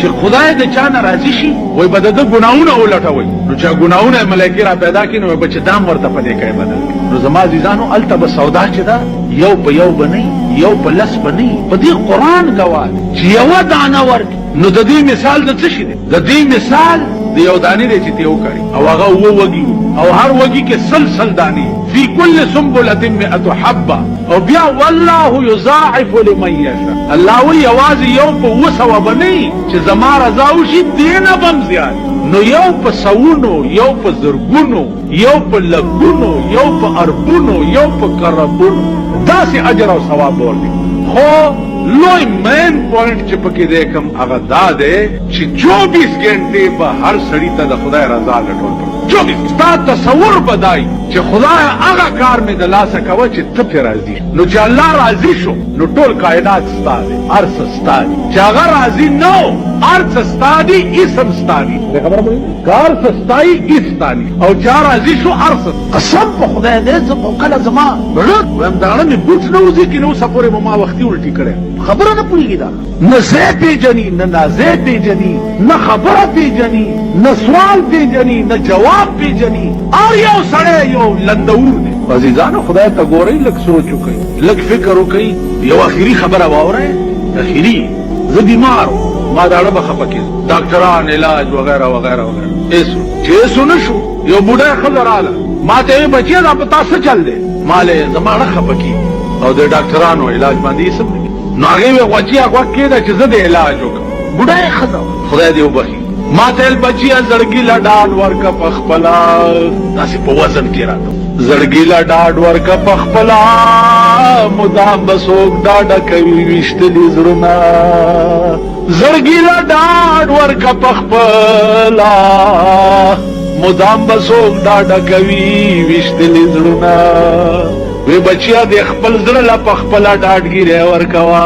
چې خدای د چا ناراضي شي وای به د ګناونه ولټوي نو چې ګناونه ملایکې را پیدا کړي نو به چې دام ورته په دې کې بدل نو زما عزیزانو الته به سودا چې دا یو په یو بنئ یو په لس بنئ په دې قرآن ګواه چې یوه دانه ورکړي نو د دې مثال د څه شي دی د دې مثال د یو دانې دی چې ته وکړي او هغه اووه وږي او هر وږي کې سل دانې فی کل سنبلة مئة حبه او بیا والله یضاعف لمن یشاء الله وی یوازې یو په 200 بنئ چې زما رضا وشي دې نه بم زیات نو یو په سوونو یو په زرګونو یو په لګونو یو په اربونو یو په کربونو داسې اجر او ثواب ورکړي خو لوی مین پوینٹ چې پکې دی کوم هغه دا دی چې 24 غنټې به هر سړي ته د خدای رضا لټول پکې 24 ستا تصور بدای چې خدای هغه کار مې د لاسه کوه چې ته پرې راضي نو چې الله راضي شو نو ټول کائنات ستا دی هر څه ستا دی چې هغه راضي نه و هر څه ستا دی اسم ستا دی خبره پوهېږې که هر څه ستایي هېڅ ستا دی او چې راضي شو هر څه قسم په خدای دی زه خو کله زما زړه وایم د غړه مې بوټ نه وځي که نه اوسه پورې به ما وختي الټي کړی خبره نه پوهېږي دا نه ځای پېژني نه ناځای پېژني نه خبره پېژني نه سوال پېژني نه جواب پېژني هر یو سړی یو لندور دی عزیزانو خدای ته ګورئ لږ سوچ وکئ لږ فکر وکئ یو اخري خبره واورئ اخري زه بیمار ما دا اړه به خفه کېږم ډاکټران علاج وغیره وغیره وغیره ایسو چې ایسو نه شو یو بوډۍ ښځه راله ما ته یې بچیه دا په تا څه چل دی ما له زما اړه خفه کېږي او د ډاکټرانو علاج باندې یې سم نو هغې وې غوچیه غوږ کېده چې زه د علاج وکړم بوډۍ ښځه خدای دې وبخي ما ته ویل بچیه زړګي له ډاډ ورکه په خپله داسې په وزن کې راته زړګي له ډاډ ورکه په خپله مدام به څوک ډاډه کوي ویشتلي زړونه زړګي له ډاډ ورکه په خپله مدام به څوک ډاډه کوي ویشتلي زړونه وی بچیا د خپل زړه له په خپله ډاډګیری ورکوه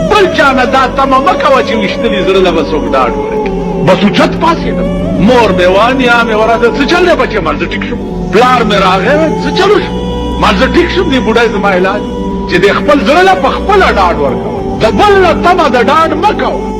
بل چا نه دا تمه مه کوه چې ویشتلي زړه له به څوک ډاډ ورکړي بس اوچت پاڅېدم مور مې وانیا مې ورته څه چل دی بچې مال زه ټیک شم پلار مې راغی څه چلو شو مال زه ټیک شم دې بوډۍ زما علاج چې د خپل زړه له په خپله ډاډ ورکوه د بل نه تمه د ډاډ مه کوه